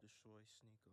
destroy SNEAKO.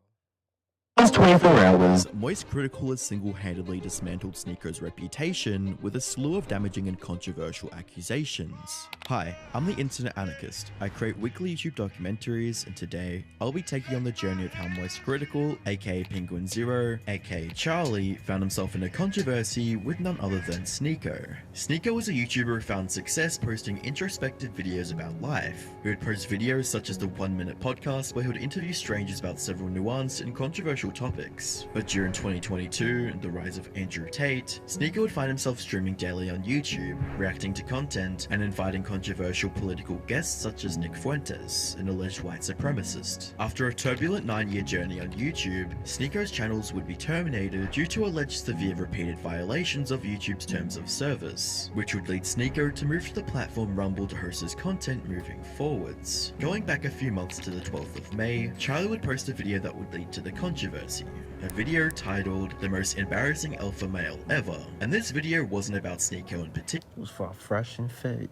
Last 24 hours, Moist Critical has single-handedly dismantled SNEAKO's reputation with a slew of damaging and controversial accusations. Hi, I'm the Internet Anarchist. I create weekly YouTube documentaries, and today, I'll be taking on the journey of how Moist Critical, aka Penguinz0, aka Charlie, found himself in a controversy with none other than SNEAKO. SNEAKO was a YouTuber who found success posting introspective videos about life. He would post videos such as the 1 Minute Podcast, where he would interview strangers about several nuanced and controversial topics. But during 2022 and the rise of Andrew Tate, SNEAKO would find himself streaming daily on YouTube, reacting to content, and inviting controversial political guests such as Nick Fuentes, an alleged white supremacist. After a turbulent 9-year journey on YouTube, SNEAKO's channels would be terminated due to alleged severe repeated violations of YouTube's terms of service, which would lead SNEAKO to move to the platform Rumble to host his content moving forwards. Going back a few months to the 12th of May, Charlie would post a video that would lead to the controversy. A video titled "The Most Embarrassing Alpha Male Ever," and this video wasn't about SNEAKO in particular. It was for Fresh and Fit.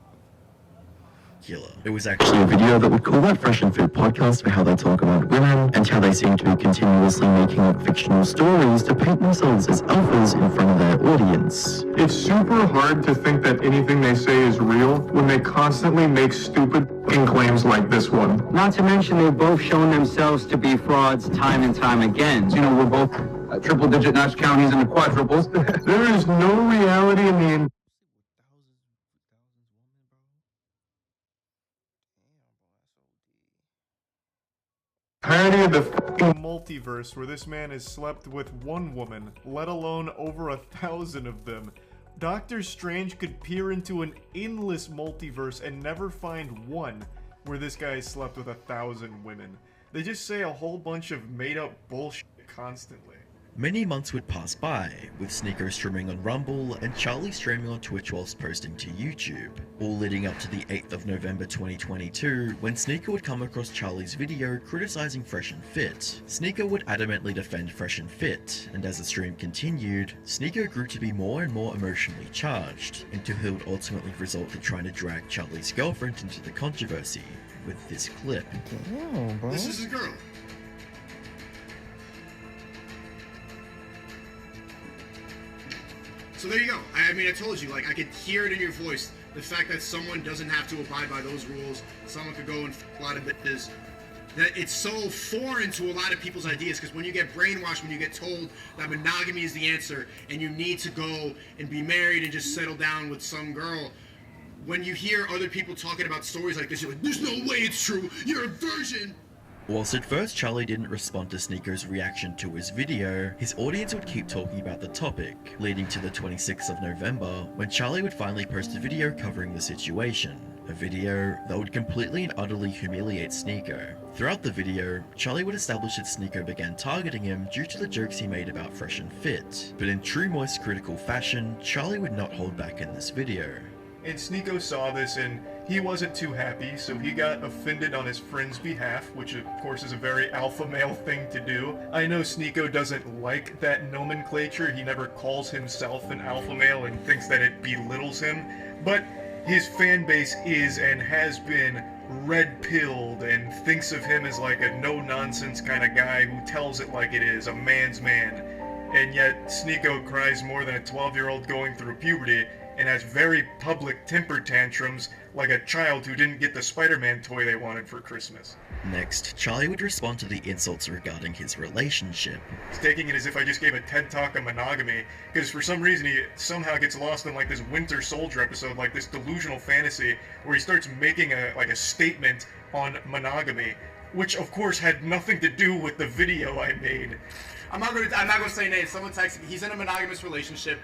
It was actually a video that would call out Fresh and Fit podcast for how they talk about women and how they seem to be continuously making up fictional stories to paint themselves as alphas in front of their audience. It's super hard to think that anything they say is real when they constantly make stupid claims like this one. Not to mention they've both shown themselves to be frauds time and time again. You know, we're both triple-digit notch counties and the quadruples. There is no reality in the entirety of the fucking multiverse where this man has slept with one woman, let alone over 1,000 of them. Doctor Strange could peer into an endless multiverse and never find one where this guy has slept with 1,000 women. They just say a whole bunch of made-up bullshit constantly. Many months would pass by, with SNEAKO streaming on Rumble and Charlie streaming on Twitch whilst posting to YouTube, all leading up to the 8th of November 2022, when SNEAKO would come across Charlie's video criticizing Fresh and Fit. SNEAKO would adamantly defend Fresh and Fit, and as the stream continued, SNEAKO grew to be more and more emotionally charged, until he would ultimately resort to trying to drag Charlie's girlfriend into the controversy with this clip. Damn, bro. This is his girl. So there you go. I mean, I told you, like, I could hear it in your voice. The fact that someone doesn't have to abide by those rules, someone could go and a lot of bitches, that it's so foreign to a lot of people's ideas, because when you get brainwashed, when you get told that monogamy is the answer, and you need to go and be married and just settle down with some girl, when you hear other people talking about stories like this, you're like, there's no way it's true, you're a virgin! Whilst at first Charlie didn't respond to SNEAKO's reaction to his video, his audience would keep talking about the topic, leading to the 26th of November, when Charlie would finally post a video covering the situation. A video that would completely and utterly humiliate SNEAKO. Throughout the video, Charlie would establish that SNEAKO began targeting him due to the jokes he made about Fresh and Fit, but in true Moist Critical fashion, Charlie would not hold back in this video. And SNEAKO saw this and he wasn't too happy, so he got offended on his friend's behalf, which of course is a very alpha male thing to do. I know SNEAKO doesn't like that nomenclature, he never calls himself an alpha male and thinks that it belittles him, but his fan base is and has been red-pilled and thinks of him as like a no-nonsense kind of guy who tells it like it is, a man's man. And yet SNEAKO cries more than a 12-year-old going through puberty and has very public temper tantrums like a child who didn't get the Spider-Man toy they wanted for Christmas. Next, Charlie would respond to the insults regarding his relationship. He's taking it as if I just gave a TED Talk on monogamy, because for some reason he somehow gets lost in like this Winter Soldier episode, like this delusional fantasy, where he starts making a statement on monogamy, which of course had nothing to do with the video I made. I'm not gonna say names. Someone texted me. He's in a monogamous relationship.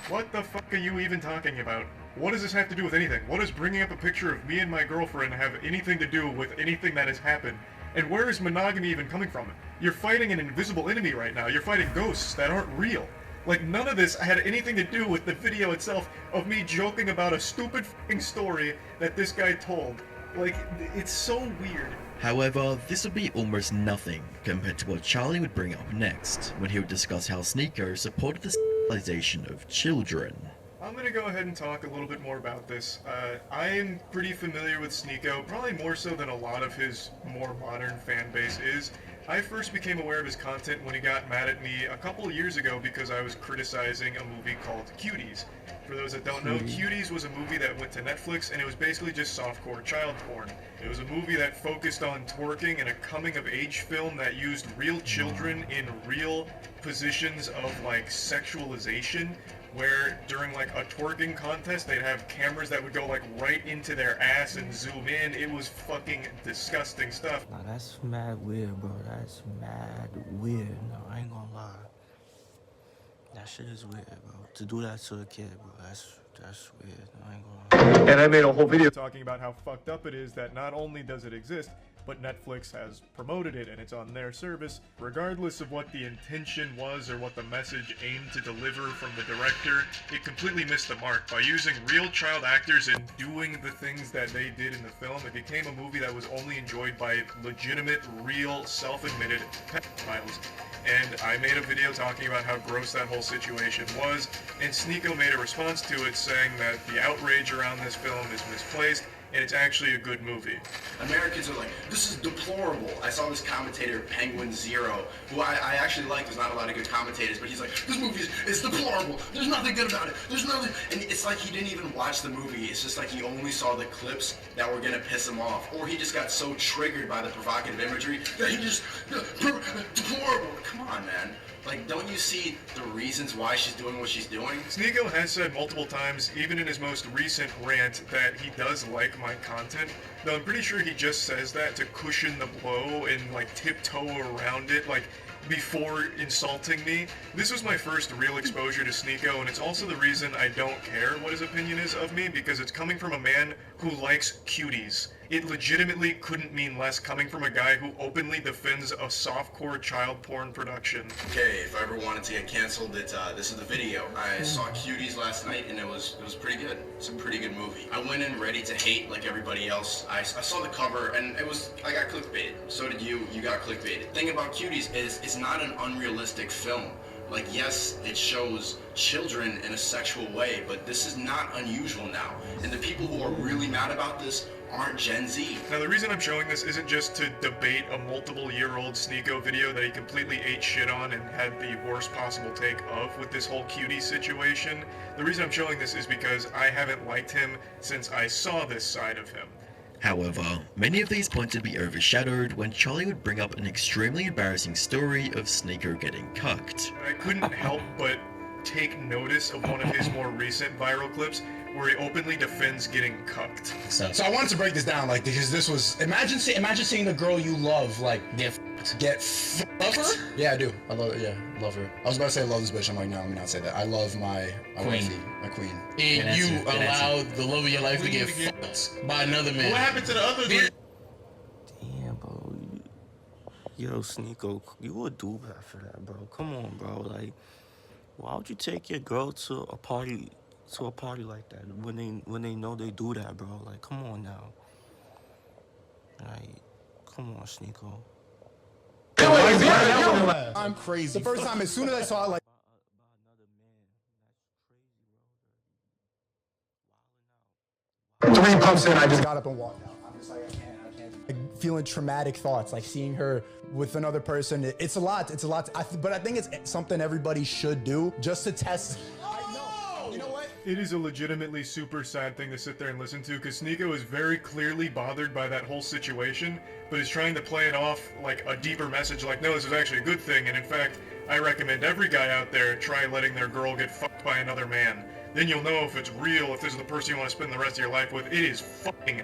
What the fuck are you even talking about? What does this have to do with anything? What does bringing up a picture of me and my girlfriend have anything to do with anything that has happened? And where is monogamy even coming from? You're fighting an invisible enemy right now. You're fighting ghosts that aren't real. Like, none of this had anything to do with the video itself of me joking about a stupid fucking story that this guy told. Like, it's so weird. However, this would be almost nothing compared to what Charlie would bring up next, when he would discuss how SNEAKO supported the sexualization of children. I'm gonna go ahead and talk a little bit more about this. I am pretty familiar with SNEAKO, probably more so than a lot of his more modern fan base is. I first became aware of his content when he got mad at me a couple of years ago because I was criticizing a movie called Cuties. For those that don't know, Cuties was a movie that went to Netflix, and it was basically just softcore child porn. It was a movie that focused on twerking and a coming-of-age film that used real children in real positions of, like, sexualization, where during, like, a twerking contest, they'd have cameras that would go, like, right into their ass and zoom in. It was fucking disgusting stuff. Nah, that's mad weird, bro. That's mad weird. No, I ain't gonna lie. That shit is weird, bro. To do that to a kid, bro, that's weird. No, I ain't gonna lie. And I made a whole video talking about how fucked up it is that not only does it exist, but Netflix has promoted it and it's on their service. Regardless of what the intention was or what the message aimed to deliver from the director, it completely missed the mark. By using real child actors and doing the things that they did in the film, it became a movie that was only enjoyed by legitimate, real, self-admitted pedophiles. And I made a video talking about how gross that whole situation was, and SNEAKO made a response to it saying that the outrage around this film is misplaced, and it's actually a good movie. Americans are like, this is deplorable. I saw this commentator, Penguinz0, who I actually like. There's not a lot of good commentators, but he's like, this movie is deplorable. There's nothing good about it. There's nothing. And it's like he didn't even watch the movie. It's just like he only saw the clips that were going to piss him off. Or he just got so triggered by the provocative imagery that he just, deplorable. Come on, man. Like, don't you see the reasons why she's doing what she's doing? SNEAKO has said multiple times, even in his most recent rant, that he does like my content, though I'm pretty sure he just says that to cushion the blow and, like, tiptoe around it, like, before insulting me. This was my first real exposure to SNEAKO, and it's also the reason I don't care what his opinion is of me, because it's coming from a man who likes cuties. It legitimately couldn't mean less coming from a guy who openly defends a softcore child porn production. Okay, if I ever wanted to get canceled, this is the video. I saw Cuties last night, and it was pretty good. It's a pretty good movie. I went in ready to hate like everybody else. I saw the cover, and I got clickbaited. So did you. You got clickbaited. The thing about Cuties is it's not an unrealistic film. Like, yes, it shows children in a sexual way, but this is not unusual now. And the people who are really mad about this aren't Gen Z. Now, the reason I'm showing this isn't just to debate a multiple-year-old SNEAKO video that he completely ate shit on and had the worst possible take of with this whole cutie situation. The reason I'm showing this is because I haven't liked him since I saw this side of him. However, many of these points would be overshadowed when Charlie would bring up an extremely embarrassing story of SNEAKO getting cucked. I couldn't help but take notice of one of his more recent viral clips where he openly defends getting cucked. So I wanted to break this down, like, because this was, imagine seeing the girl you love, like, get Love her? Yeah, I do. I love her. Yeah, love her. I was about to say I love this bitch. I'm like, no, let me not say that. I love my wifey, my queen. And you allowed the love of your life to get fucked by another man. What happened to the other dude? Damn, bro. Yo, SNEAKO, you a doobie for that, bro. Come on, bro. Like, why would you take your girl to a party like that when they know they do that, bro? Like, come on now. Like, come on, SNEAKO. I'm crazy. The first time, as soon as I saw it, like, three pumps in, I just got up and walked out. I'm just like, I can't. Like, feeling traumatic thoughts, like seeing her with another person. It's a lot. But I think it's something everybody should do just to test. You know what? It is a legitimately super sad thing to sit there and listen to, because SNEAKO is very clearly bothered by that whole situation, but is trying to play it off like a deeper message, like, no, this is actually a good thing, and in fact, I recommend every guy out there try letting their girl get fucked by another man. Then you'll know if it's real, if this is the person you want to spend the rest of your life with. It is fucking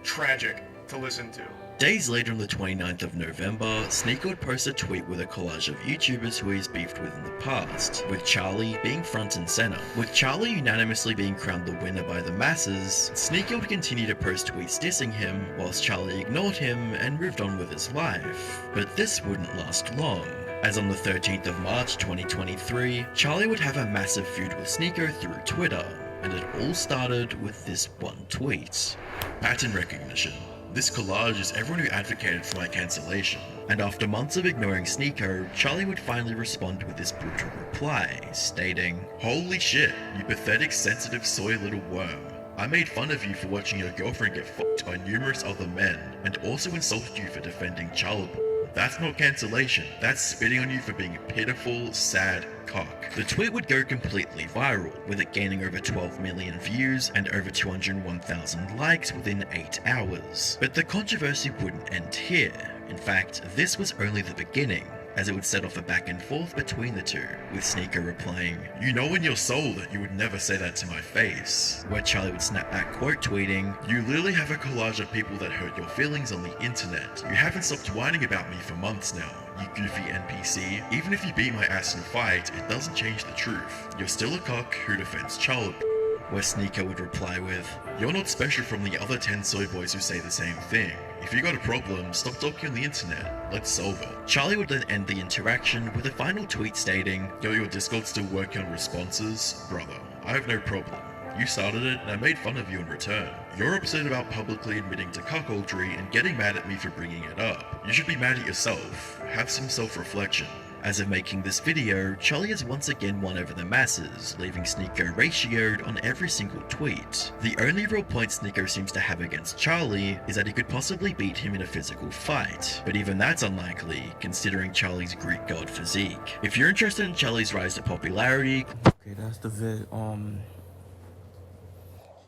tragic to listen to. Days later on the 29th of November, SNEAKO would post a tweet with a collage of YouTubers who he's beefed with in the past, with Charlie being front and center. With Charlie unanimously being crowned the winner by the masses, SNEAKO would continue to post tweets dissing him, whilst Charlie ignored him and moved on with his life. But this wouldn't last long, as on the 13th of March 2023, Charlie would have a massive feud with SNEAKO through Twitter, and it all started with this one tweet. Pattern recognition. This collage is everyone who advocated for my cancellation. And after months of ignoring SNEAKO, Charlie would finally respond with this brutal reply, stating, "Holy shit, you pathetic, sensitive, soy little worm. I made fun of you for watching your girlfriend get fucked by numerous other men, and also insulted you for defending child porn. That's not cancellation, that's spitting on you for being a pitiful, sad cock." The tweet would go completely viral, with it gaining over 12 million views and over 201,000 likes within 8 hours. But the controversy wouldn't end here. In fact, this was only the beginning, as it would set off a back and forth between the two, with SNEAKO replying, "You know in your soul that you would never say that to my face," where Charlie would snap back quote tweeting, "You literally have a collage of people that hurt your feelings on the internet. You haven't stopped whining about me for months now, you goofy NPC. Even if you beat my ass in a fight, it doesn't change the truth. You're still a cock who defends child porn." Where SNEAKO would reply with, "You're not special from the other 10 soy boys who say the same thing. If you got a problem, stop talking on the internet. Let's solve it." Charlie would then end the interaction with a final tweet stating, "Yo, your Discord's still working on responses? Brother, I have no problem. You started it and I made fun of you in return. You're upset about publicly admitting to cuckoldry and getting mad at me for bringing it up. You should be mad at yourself. Have some self-reflection." As of making this video, Charlie has once again won over the masses, leaving SNEAKO ratioed on every single tweet. The only real point SNEAKO seems to have against Charlie is that he could possibly beat him in a physical fight, but even that's unlikely, considering Charlie's Greek god physique. If you're interested in Charlie's rise to popularity... Okay, that's the vid.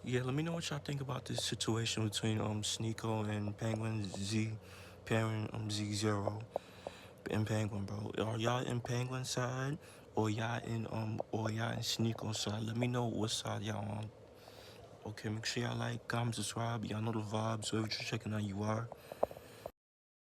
Yeah, let me know what y'all think about this situation between SNEAKO and Penguinz0, Z0 and Penguin, bro. Are y'all in Penguin side or y'all in SNEAKO side? Let me know what side y'all on. Okay, make sure y'all like, comment, subscribe. Y'all know the vibes. So if you're checking out, you are.